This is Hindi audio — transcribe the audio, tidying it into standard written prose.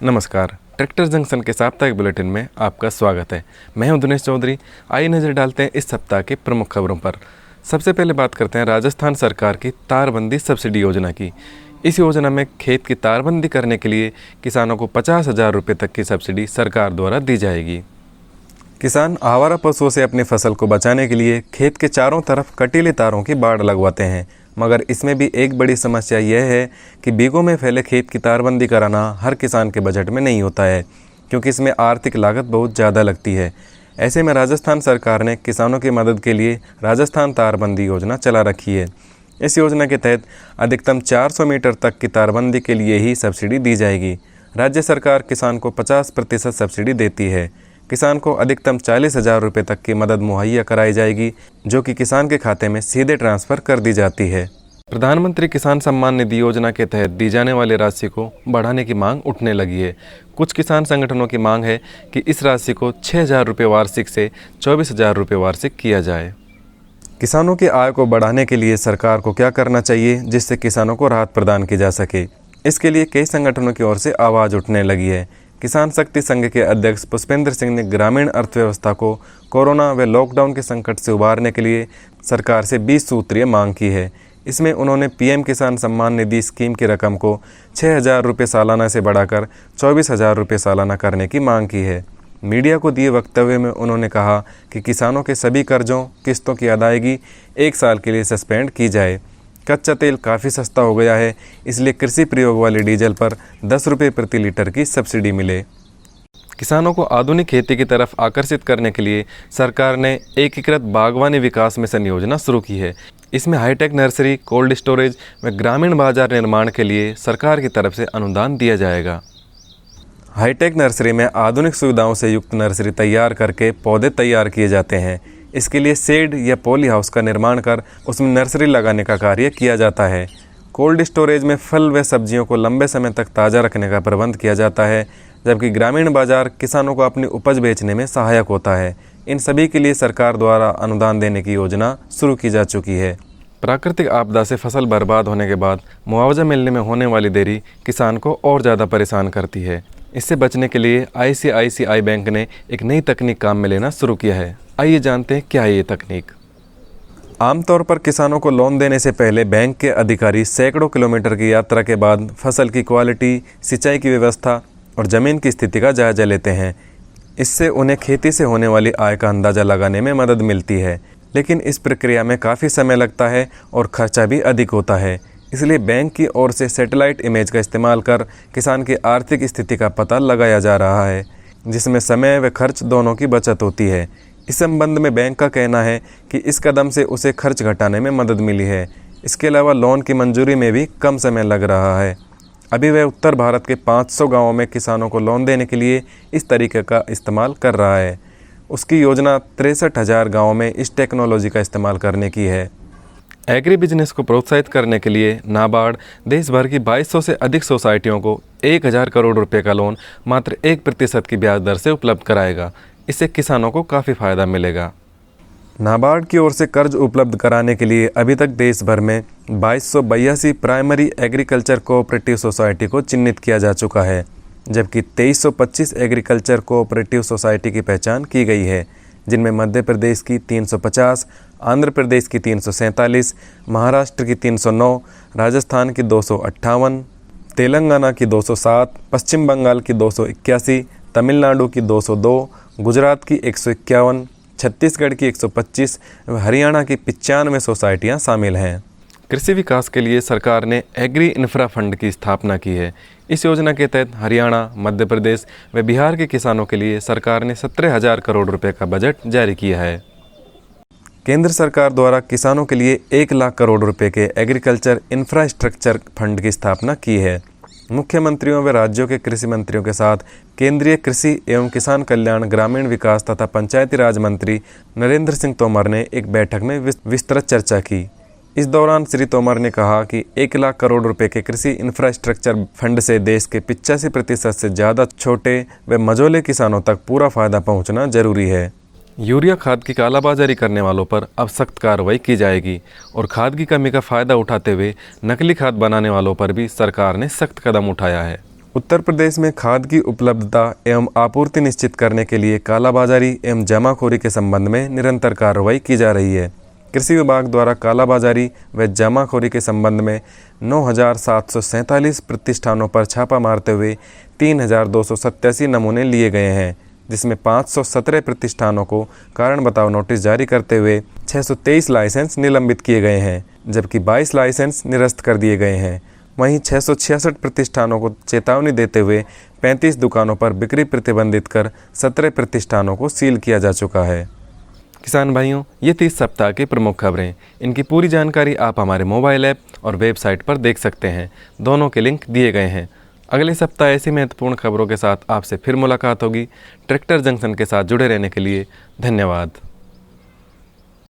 नमस्कार, ट्रैक्टर जंक्शन के साप्ताहिक बुलेटिन में आपका स्वागत है। मैं हूं दिनेश चौधरी। आइए नज़र डालते हैं इस सप्ताह की प्रमुख खबरों पर। सबसे पहले बात करते हैं राजस्थान सरकार की तारबंदी सब्सिडी योजना की। इस योजना में खेत की तारबंदी करने के लिए किसानों को 50,000 रुपये तक की सब्सिडी सरकार द्वारा दी जाएगी। किसान आवारा पशुओं से अपनी फसल को बचाने के लिए खेत के चारों तरफ कटीले तारों की बाड़ लगवाते हैं, मगर इसमें भी एक बड़ी समस्या यह है कि बीघों में फैले खेत की तारबंदी कराना हर किसान के बजट में नहीं होता है, क्योंकि इसमें आर्थिक लागत बहुत ज़्यादा लगती है। ऐसे में राजस्थान सरकार ने किसानों की मदद के लिए राजस्थान तारबंदी योजना चला रखी है। इस योजना के तहत अधिकतम 400 मीटर तक की तारबंदी के लिए ही सब्सिडी दी जाएगी। राज्य सरकार किसान को 50% सब्सिडी देती है। किसान को अधिकतम 40,000 रुपये तक की मदद मुहैया कराई जाएगी, जो कि किसान के खाते में सीधे ट्रांसफ़र कर दी जाती है। प्रधानमंत्री किसान सम्मान निधि योजना के तहत दी जाने वाली राशि को बढ़ाने की मांग उठने लगी है। कुछ किसान संगठनों की मांग है कि इस राशि को 6,000 रुपये वार्षिक से 24,000 रुपये वार्षिक किया जाए। किसानों की आय को बढ़ाने के लिए सरकार को क्या करना चाहिए जिससे किसानों को राहत प्रदान की जा सके? इसके लिए कई संगठनों की ओर से आवाज़ उठने लगी है। किसान शक्ति संघ के अध्यक्ष पुष्पेंद्र सिंह ने ग्रामीण अर्थव्यवस्था को कोरोना व लॉकडाउन के संकट से उबारने के लिए सरकार से 20 सूत्रीय मांग की है। इसमें उन्होंने पीएम किसान सम्मान निधि स्कीम की रकम को 6,000 रुपये सालाना से बढ़ाकर 24,000 रुपये सालाना करने की मांग की है। मीडिया को दिए वक्तव्य में उन्होंने कहा कि किसानों के सभी कर्जों किस्तों की अदायगी 1 साल के लिए सस्पेंड की जाए। कच्चा तेल काफ़ी सस्ता हो गया है, इसलिए कृषि प्रयोग वाले डीजल पर 10 रुपये प्रति लीटर की सब्सिडी मिले। किसानों को आधुनिक खेती की तरफ आकर्षित करने के लिए सरकार ने एकीकृत बागवानी विकास मिशन योजना शुरू की है। इसमें हाईटेक नर्सरी, कोल्ड स्टोरेज व ग्रामीण बाजार निर्माण के लिए सरकार की तरफ से अनुदान दिया जाएगा। हाईटेक नर्सरी में आधुनिक सुविधाओं से युक्त नर्सरी तैयार करके पौधे तैयार किए जाते हैं। इसके लिए शेड या पॉली हाउस का निर्माण कर उसमें नर्सरी लगाने का कार्य किया जाता है। कोल्ड स्टोरेज में फल व सब्जियों को लंबे समय तक ताज़ा रखने का प्रबंध किया जाता है, जबकि ग्रामीण बाजार किसानों को अपनी उपज बेचने में सहायक होता है। इन सभी के लिए सरकार द्वारा अनुदान देने की योजना शुरू की जा चुकी है। प्राकृतिक आपदा से फसल बर्बाद होने के बाद मुआवजा मिलने में होने वाली देरी किसान को और ज़्यादा परेशान करती है। इससे बचने के लिए ICICI बैंक ने एक नई तकनीक काम में लेना शुरू किया है। आइए जानते हैं क्या है ये तकनीक। आमतौर पर किसानों को लोन देने से पहले बैंक के अधिकारी सैकड़ों किलोमीटर की यात्रा के बाद फसल की क्वालिटी, सिंचाई की व्यवस्था और ज़मीन की स्थिति का जायजा लेते हैं। इससे उन्हें खेती से होने वाली आय का अंदाज़ा लगाने में मदद मिलती है, लेकिन इस प्रक्रिया में काफ़ी समय लगता है और खर्चा भी अधिक होता है। इसलिए बैंक की ओर से सैटेलाइट इमेज का इस्तेमाल कर किसान की आर्थिक स्थिति का पता लगाया जा रहा है, जिसमें समय व खर्च दोनों की बचत होती है। इस संबंध में बैंक का कहना है कि इस कदम से उसे खर्च घटाने में मदद मिली है। इसके अलावा लोन की मंजूरी में भी कम समय लग रहा है। अभी वह उत्तर भारत के 500 गाँवों में किसानों को लोन देने के लिए इस तरीके का इस्तेमाल कर रहा है। उसकी योजना 63,000 गाँवों में इस टेक्नोलॉजी का इस्तेमाल करने की है। एग्री बिजनेस को प्रोत्साहित करने के लिए नाबार्ड देश भर की 2200 से अधिक सोसाइटियों को 1,000 करोड़ रुपए का लोन मात्र 1% की ब्याज दर से उपलब्ध कराएगा। इससे किसानों को काफ़ी फ़ायदा मिलेगा। नाबार्ड की ओर से कर्ज उपलब्ध कराने के लिए अभी तक देश भर में 2282 प्राइमरी एग्रीकल्चर कोऑपरेटिव सोसाइटी को चिन्हित किया जा चुका है, जबकि 2325 एग्रीकल्चर कोऑपरेटिव सोसाइटी की पहचान की गई है, जिनमें मध्य प्रदेश की 350, आंध्र प्रदेश की 347, महाराष्ट्र की 309, राजस्थान की 258, तेलंगाना की 207, पश्चिम बंगाल की 281, तमिलनाडु की 202, गुजरात की 151, छत्तीसगढ़ की 125 व हरियाणा की 95 सोसाइटियाँ शामिल हैं। कृषि विकास के लिए सरकार ने एग्री इंफ्रा फंड की स्थापना की है। इस योजना के तहत हरियाणा, मध्य प्रदेश व बिहार के किसानों के लिए सरकार ने 17,000 करोड़ रुपए का बजट जारी किया है। केंद्र सरकार द्वारा किसानों के लिए 1 लाख करोड़ रुपए के एग्रीकल्चर इंफ्रास्ट्रक्चर फंड की स्थापना की है। मुख्यमंत्रियों व राज्यों के कृषि मंत्रियों के साथ केंद्रीय कृषि एवं किसान कल्याण, ग्रामीण विकास तथा पंचायती राज मंत्री नरेंद्र सिंह तोमर ने एक बैठक में विस्तृत चर्चा की। इस दौरान श्री तोमर ने कहा कि 1 लाख करोड़ रुपए के कृषि इंफ्रास्ट्रक्चर फंड से देश के 85% से ज़्यादा छोटे व मझोले किसानों तक पूरा फायदा पहुंचना जरूरी है। यूरिया खाद की कालाबाजारी करने वालों पर अब सख्त कार्रवाई की जाएगी और खाद की कमी का फ़ायदा उठाते हुए नकली खाद बनाने वालों पर भी सरकार ने सख्त कदम उठाया है। उत्तर प्रदेश में खाद की उपलब्धता एवं आपूर्ति निश्चित करने के लिए कालाबाजारी एवं जमाखोरी के संबंध में निरंतर कार्रवाई की जा रही है। कृषि विभाग द्वारा कालाबाजारी व जमाखोरी के संबंध में 9,747 प्रतिष्ठानों पर छापा मारते हुए 3,287 नमूने लिए गए हैं, जिसमें 517 प्रतिष्ठानों को कारण बताओ नोटिस जारी करते हुए 623 लाइसेंस निलंबित किए गए हैं, जबकि 22 लाइसेंस निरस्त कर दिए गए हैं। वहीं 666 प्रतिष्ठानों को चेतावनी देते हुए 35 दुकानों पर बिक्री प्रतिबंधित कर 17 प्रतिष्ठानों को सील किया जा चुका है। किसान भाइयों, ये 30 सप्ताह की प्रमुख खबरें। इनकी पूरी जानकारी आप हमारे मोबाइल ऐप और वेबसाइट पर देख सकते हैं। दोनों के लिंक दिए गए हैं। अगले सप्ताह ऐसी महत्वपूर्ण खबरों के साथ आपसे फिर मुलाकात होगी। ट्रैक्टर जंक्शन के साथ जुड़े रहने के लिए धन्यवाद।